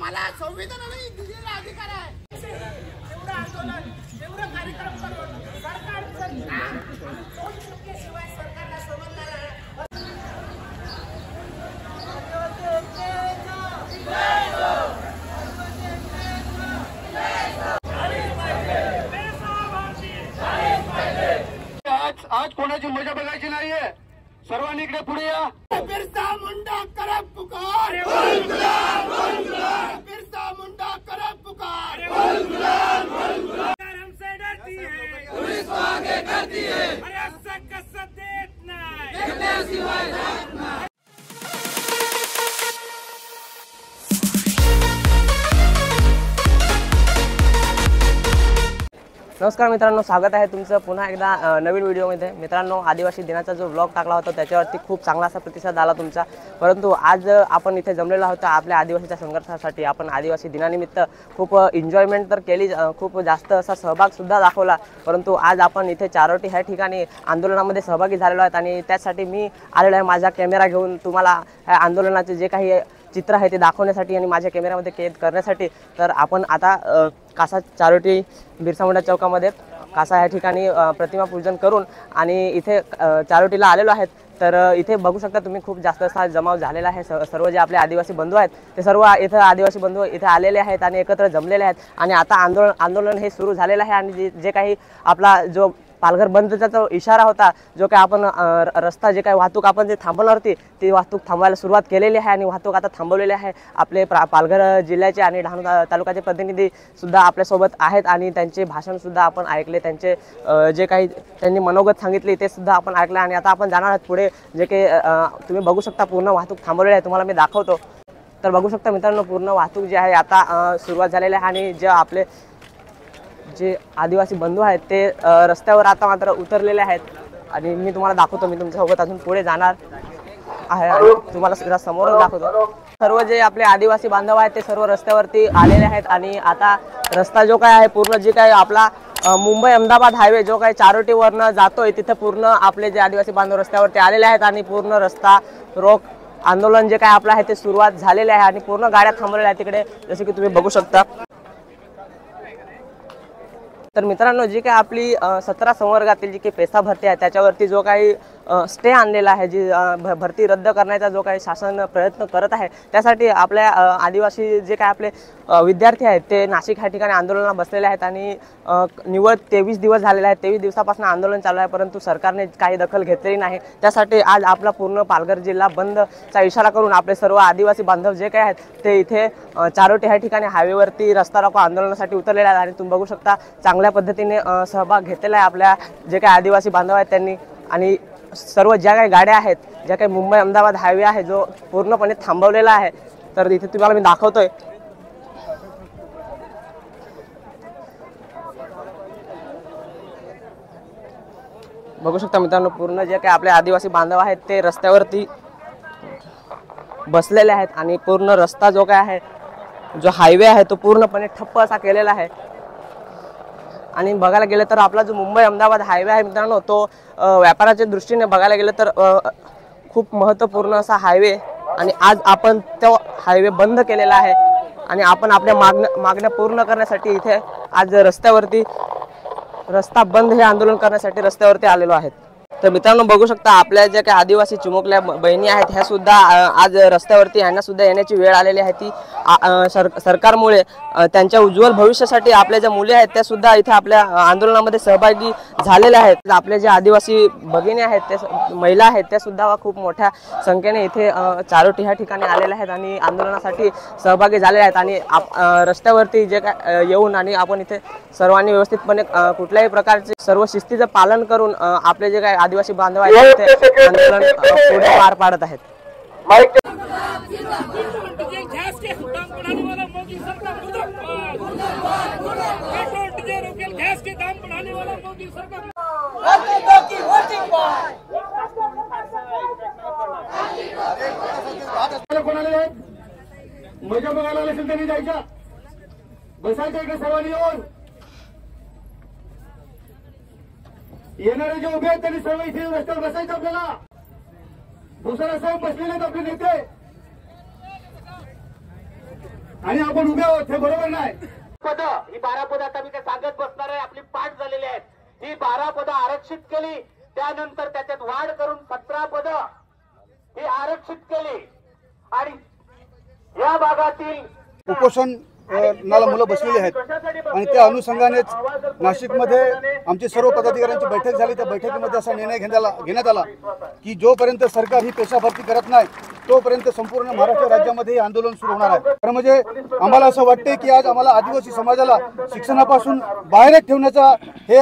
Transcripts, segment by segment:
आम्हाला संविधानाने दिलेला अधिकार आहे। एवढं आंदोलन एवढं कार्यक्रम करून सरकारचं नाम 2% शिवाय सरकारला समजणार आहे। आज कोणाची मजा बघायची नाहीये, सर्वांनी इकडे पुढे या। बिरसा मुंडा करे पुकार, बिरसा मुंडा करे पुकार, हमसे डरती है, पुलिस आगे करती है, अरे कसम देत नाही, देखण्याशिवाय जात नाही। नमस्कार मित्रांनो, स्वागत आहे तुमचं पुन्हा एकदा नवीन व्हिडिओमध्ये। मित्रांनो, आदिवासी दिनाचा जो ब्लॉग टाकला होता त्याच्यावरती खूप चांगला असा प्रतिसाद आला तुमचा, परंतु आज आपण इथे जमलेलो आहोत आपल्या आदिवासीच्या संघर्षासाठी। आपण आदिवासी दिनानिमित्त खूप एन्जॉयमेंट तर केली, खूप जास्त असा सहभागसुद्धा दाखवला, परंतु आज आपण इथे चारोटी ह्या ठिकाणी आंदोलनामध्ये सहभागी झालेलो आहेत आणि त्यासाठी मी आलेलो आहे माझा कॅमेरा घेऊन तुम्हाला आंदोलनाचे जे काही चित्र आहे ते दाखवण्यासाठी आणि माझ्या कॅमेऱ्यामध्ये कैद करण्यासाठी। तर आपण आता कासा चारोटी बिरसा मुंडा चौकामध्ये कासा या ठिकाणी प्रतिमा पूजन करून आणि इथे चारोटीला आलेलो आहेत। तर इथे बघू शकता तुम्ही खूप जास्त असा जमाव झालेला आहे। सर्व जे आपले आदिवासी बंधू आहेत ते सर्व इथे आदिवासी बंधू इथे आलेले आहेत आणि एकत्र जमलेले आहेत आणि आता आंदोलन हे सुरू झालेलं आहे। आणि जे काही आपला जो पालघर बंदचा जो इशारा होता, जो काही आपण रस्ता जे काही वाहतूक आपण जे थांबवणार होती ती वाहतूक थांबवायला सुरुवात केलेली आहे आणि वाहतूक आता थांबवलेली आहे। आपले पालघर जिल्ह्याचे आणि डहाणू तालुक्याचे प्रतिनिधी सुद्धा आपल्यासोबत आहेत आणि त्यांचे भाषण सुद्धा आपण ऐकले, त्यांचे जे काही त्यांनी मनोगत सांगितले ते सुद्धा आपण ऐकले। आणि आता आपण जाणार आहोत पुढे, जे काही तुम्ही बघू शकता पूर्ण वाहतूक थांबवलेली आहे, तुम्हाला मी दाखवतो। तर बघू शकता मित्रांनो, पूर्ण वाहतूक जी आहे आता सुरुवात झालेली आहे आणि जे आपले जे आदिवासी बंधू आहेत ते रस्त्यावर आता मात्र उतरलेले आहेत आणि मी तुम्हाला दाखवतो। मी तुमच्यासोबत अजून पुढे जाणार आहे आणि तुम्हाला सुद्धा समोरच दाखवतो। सर्व जे आपले आदिवासी बांधव आहेत ते सर्व रस्त्यावरती आलेले आहेत आणि आता रस्ता जो काय आहे पूर्ण जे काही आपला मुंबई अहमदाबाद हायवे जो काही चारोटीवरनं जातोय तिथे पूर्ण आपले जे आदिवासी बांधव रस्त्यावरती आलेले आहेत आणि पूर्ण रस्ता रोक आंदोलन जे काय आपलं आहे ते सुरुवात झालेले आहे आणि पूर्ण गाड्या थांबवलेल्या आहेत तिकडे, जसे की तुम्ही बघू शकता। तर मित्रांनो, जी काही आपली 17 संवर्गातील जी काही पेसा भरती आहे त्याच्यावरती जो काही स्टे आणलेला आहे, जी भरती रद्द करण्याचा जो काही शासन प्रयत्न करत आहे, त्यासाठी आपल्या आदिवासी जे काही आपले विद्यार्थी आहेत ते नाशिक ह्या ठिकाणी आंदोलनाला बसलेले आहेत आणि निव्वळ 23 दिवस झालेले आहेत। 23 दिवसापासून आंदोलन चालू आहे, परंतु सरकारने काही दखल घेतलेली नाही। त्यासाठी आज आपला पूर्ण पालघर जिल्हा बंदचा इशारा करून आपले सर्व आदिवासी बांधव जे काही आहेत ते इथे चारोटी ह्या ठिकाणी हायवेवरती रस्ता रोको आंदोलनासाठी उतरलेले आहेत आणि तुम्ही बघू शकता चांगल्या पद्धतीने सहभाग घेतलेला आहे आपल्या जे काही आदिवासी बांधव आहेत त्यांनी। आणि सर्व ज्या काही गाड्या आहेत, ज्या काही मुंबई अहमदाबाद हायवे आहे जो पूर्णपणे थांबवलेला आहे, तर इथे तुम्हाला मी दाखवतोय। बघू शकता मित्रांनो, पूर्ण जे काही आपले आदिवासी बांधव आहेत ते रस्त्यावरती बसलेले आहेत आणि पूर्ण रस्ता जो काय आहे, जो हायवे आहे तो पूर्णपणे ठप्प असा केलेला आहे। आणि बघायला गेलं तर आपला जो मुंबई अहमदाबाद हायवे आहे मित्रांनो, तो व्यापाराच्या दृष्टीने बघायला गेलं तर खूप महत्त्वपूर्ण असा हायवे आणि आज आपण तो हायवे बंद केलेला आहे आणि आपण आपल्या मागण्या पूर्ण करण्यासाठी इथे आज रस्ता बंद हे आंदोलन करण्यासाठी रस्त्यावरती आलेलो आहेत। तर मित्रांनो, बघू शकता आपल्या ज्या काही आदिवासी चिमुकल्या बहिणी आहेत ह्या सुद्धा आज रस्त्यावरती यांना सुद्धा येण्याची वेळ आलेली आहे। ती सरकारमुळे त्यांच्या उज्ज्वल भविष्यासाठी आपल्या ज्या मुली आहेत त्या सुद्धा इथे आपल्या आंदोलनामध्ये सहभागी झालेल्या आहेत। आपले जे आदिवासी भगिनी आहेत ते महिला आहेत त्या सुद्धा खूप मोठ्या संख्येने इथे चारोटी ह्या ठिकाणी आलेल्या आहेत आणि आंदोलनासाठी सहभागी झालेल्या आहेत आणि रस्त्यावरती जे काय येऊन आणि आपण इथे सर्वांनी व्यवस्थितपणे कुठल्याही प्रकारचे सर्व शिस्तीचं पालन करून आपले जे काही आदिवासी बांधव आहेत ते आंदोलन पुढे पार पाडत आहेत। मजा बघायला असेल त्यांनी जायच्या, बसायचं इकडे सर्वांनी येऊन। येणारे जे उभे आहेत त्यांनी सर्व इथे रस्त्यावर बसायचं आपल्याला। दुसऱ्या रस्त्यावर बसलेले आहेत आपले नेते। आणि आपण उभे आहोत हे बरोबर नाही. पद ही 12 पद आता मी काय सांगत बसणार आहे, आपली पाठ झालेली आहेत. ही 12 पद आरक्षित केली, त्यानंतर त्याच्यात वाढ करून 17 पद ही आरक्षित केली आणि या भागातील उपोषण नाला मुलं बसलेली आहेत आणि त्या अनुषंगानेच नाशिकमध्ये आमची सर्व पदाधिकाऱ्यांची बैठक झाली. त्या बैठकीमध्ये असा निर्णय घेण्यात आला की जोपर्यंत सरकार ही पेशा भरती करत नाही तोपर्यंत संपूर्ण महाराष्ट्र राज्यामध्ये हे आंदोलन सुरू होणार आहे. तर म्हणजे आम्हाला असं वाटते की आज आम्हाला आदिवासी समाजाला शिक्षणापासून बाहेर ठेवण्याचा हे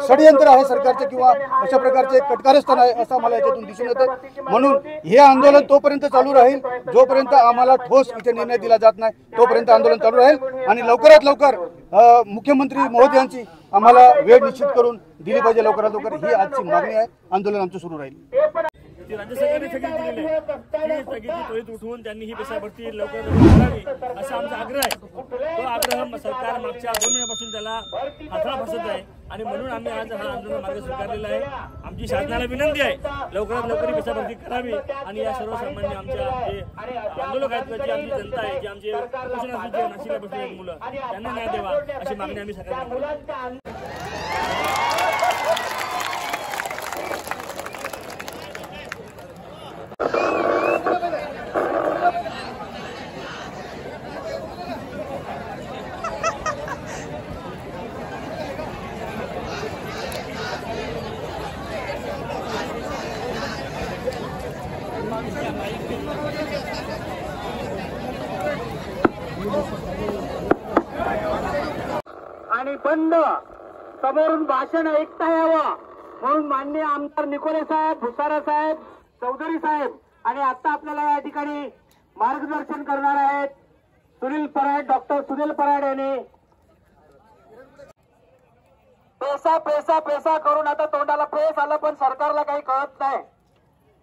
षडयंत्र आहे सरकारचे किंवा अशा प्रकारचे कटकारस्थान आहे असं आम्हाला याच्यातून दिसून येतं. म्हणून हे आंदोलन तोपर्यंत चालू राहील जोपर्यंत आम्हाला ठोस इथे निर्णय दिला जात नाही तोपर्यंत आंदोलन चालू राहील आणि लवकरात लवकर मुख्यमंत्री महोदयांची आम्हाला वेळ निश्चित करून दिली पाहिजे. लवकरात लवकर ही आजची मागणी आहे. आंदोलन आमचं सुरू राहील. राज्य सरकारने स्थगित दिलेली आहे. ही स्थगिती त्वरित उठवून त्यांनी ही पेशा भरती लवकर करावी असा आमचा आग्रह आहे. तो आग्रह सरकार मागच्या 2 महिन्यापासून त्याला हातळा बसत आहे आणि म्हणून आम्ही आज हा आंदोलन मार्ग स्वीकारलेला आहे. आमची शासनाला विनंती आहे लवकरात लवकर ही पेशा भरती करावी आणि या सर्वसामान्य आमच्या जे आंदोलक आहेत, जी आमची जनता आहे, जी आमचे उपोषणार्थी जे नाशिकला बसलेले मुलं त्यांना न्याय द्यावा अशी मागणी आम्ही सरकारला. आणि बंद समोरून भाषण ऐकता यावं म्हणून माननीय आमदार निकोले साहेब, भुसारा साहेब, चौधरी साहेब आणि आता आपल्याला या ठिकाणी मार्गदर्शन करणार आहेत सुनील पराड, डॉक्टर सुनील पराड यांनी. पैसा पैसा पैसा करून आता तोंडाला पेस आलं पण सरकारला काही कळत नाही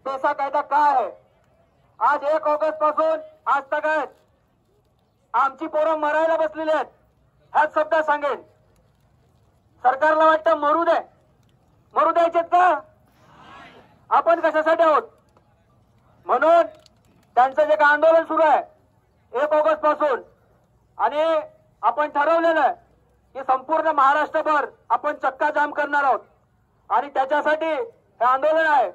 पैसा कायदा काय आहे. आज 1 ऑगस्ट पासून आज तक आमची पोरं मरायला बसलेली आहेत. ह्याच शब्दात सांगेन सरकारला वाटतं मरू द्यायचेत का? आपण कशासाठी आहोत? म्हणून त्यांचं जे काही आंदोलन सुरू आहे 1 ऑगस्ट पासून आणि आपण ठरवलेलं आहे की संपूर्ण महाराष्ट्रभर आपण चक्का जाम करणार आहोत आणि त्याच्यासाठी हे आंदोलन आहे.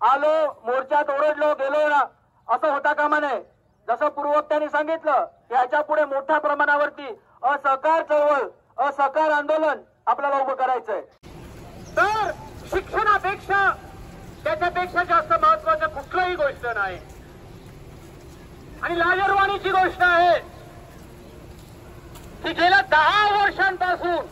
आलो मोर्चात ओरडलो गेलो ना असं होता कामा नये. जसं पूर्ववक्त्यांनी सांगितलं की ह्याच्या पुढे मोठ्या प्रमाणावरती असहकार चळवळ, असहकार आंदोलन आपल्याला उभं करायचंय. तर शिक्षणापेक्षा त्याच्यापेक्षा जास्त महत्वाचं कुठलंही गोष्ट नाही आणि लाजरवाणीची गोष्ट आहे की गेल्या 10 वर्षांपासून.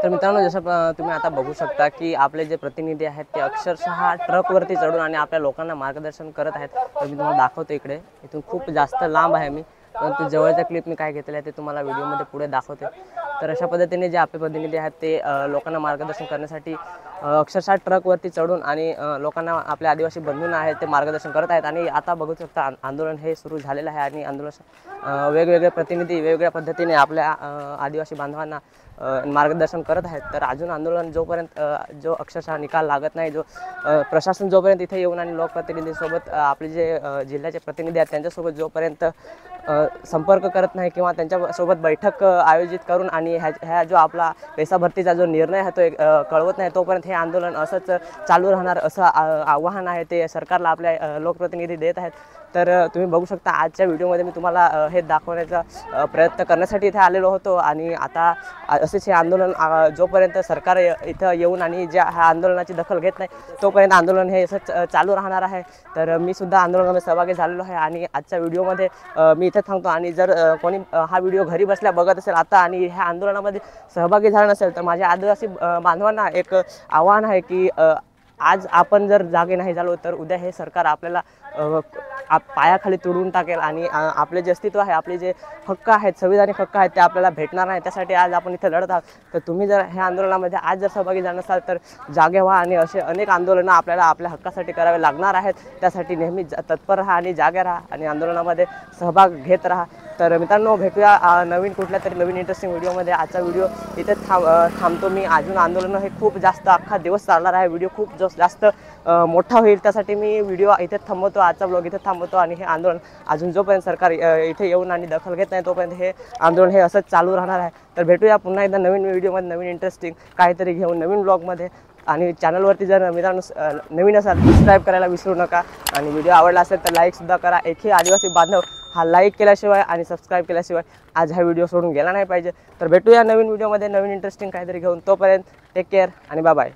तर मित्रांनो, जसं तुम्ही आता बघू शकता की आपले जे प्रतिनिधी आहेत ते अक्षरशः ट्रकवरती चढून आणि आपल्या लोकांना मार्गदर्शन करत आहेत. तर मी तुम्हाला दाखवतो इकडे, इथून खूप जास्त लांब आहे मी, परंतु जवळचा क्लिप मी काय घेतलेला आहे ते तुम्हाला व्हिडिओमध्ये पुढे दाखवते. तर अशा पद्धतीने जे आपले प्रतिनिधी आहेत ते लोकांना मार्गदर्शन करण्यासाठी अक्षरशः ट्रकवरती चढून आणि लोकांना आपल्या आदिवासी बंधूंना आहेत ते मार्गदर्शन करत आहेत. आणि आता बघू शकता आंदोलन हे सुरू झालेलं आहे आणि आंदोलन वेगवेगळे प्रतिनिधी वेगवेगळ्या पद्धतीने आपल्या आदिवासी बांधवांना मार्गदर्शन करत आहेत. तर अजून आंदोलन जोपर्यंत जो अक्षरशः निकाल लागत नाही, जो प्रशासन जोपर्यंत इथे येऊन आणि लोकप्रतिनिधींसोबत आपले जे जिल्ह्याचे प्रतिनिधी आहेत त्यांच्यासोबत जोपर्यंत संपर्क करत नाही किंवा त्यांच्यासोबत बैठक आयोजित करून आणि ह्या जो आपला पैसा भरतीचा जो निर्णय आहे तो कळवत नाही तोपर्यंत हे आंदोलन असंच चालू राहणार असं आव्हान आहे ते सरकारला आपल्या लोकप्रतिनिधी देत आहेत. तर तुम्ही बघू शकता आजच्या व्हिडिओमध्ये मी तुम्हाला हे दाखवण्याचा प्रयत्न करण्यासाठी इथे आलेलो होतो आणि आता असेच हे आंदोलन जोपर्यंत सरकार इथं येऊन आणि ज्या ह्या आंदोलनाची दखल घेत नाही तोपर्यंत आंदोलन हे असंच चालू राहणार आहे. तर मी सुद्धा आंदोलनामध्ये सहभागी झालेलो आहे आणि आजच्या व्हिडिओमध्ये मी इथे थांबतो. आणि जर कोणी हा व्हिडिओ घरी बसल्या बघत असेल आता आणि ह्या आंदोलनामध्ये सहभागी झाला नसेल तर माझ्या आदिवासी बांधवांना एक आव्हान आहे की आज आपण जर जागे नाही झालो तर उद्या हे सरकार आपल्याला पायाखाली तुडवून टाकेल आणि आपले जे अस्तित्व आहे, आपले जे हक्क आहेत, संविधानिक हक्क आहेत ते आपल्याला भेटणार नाही. त्यासाठी आज आपण इथे लढत आहोत. तर तुम्ही जर ह्या आंदोलनामध्ये आज जर सहभागी झाला नसाल तर जागे व्हा आणि असे अनेक आंदोलनं आपल्याला आपल्या हक्कासाठी करावे लागणार आहेत. त्यासाठी नेहमी तत्पर राहा आणि जागे राहा आणि आंदोलनामध्ये सहभाग घेत राहा. तर मित्रांनो, भेटूया नवीन कुठल्या तरी नवीन इंटरेस्टिंग व्हिडिओमध्ये. आजचा व्हिडिओ इथे थांबतो मी. अजून आंदोलनं हे खूप जास्त अख्खा दिवस चालणार आहे. व्हिडिओ खूप जास्त मोठा होईल त्यासाठी मी व्हिडिओ इथे थांबवतो, आजचा ब्लॉग इथे थांबवतो आणि हे आंदोलन अजून जोपर्यंत सरकार इथे येऊन आणि दखल घेत नाही तोपर्यंत हे आंदोलन हे असंच चालू राहणार आहे. तर भेटूया पुन्हा एकदा नवीन व्हिडिओमध्ये, नवीन इंटरेस्टिंग काहीतरी घेऊन, नवीन ब्लॉगमध्ये. आणि चॅनलवरती जर मित्रांनो नवीन असाल सबस्क्राईब करायला विसरू नका आणि व्हिडिओ आवडला असेल तर लाईकसुद्धा करा. एकही आदिवासी बांधव हा लाईक केल्याशिवाय आणि सबस्क्राईब केल्याशिवाय आज हा व्हिडिओ सोडून गेला नाही पाहिजे. तर भेटूया नवीन व्हिडिओमध्ये, नवीन इंटरेस्टिंग काहीतरी घेऊन. तोपर्यंत टेक केअर आणि बाय बाय.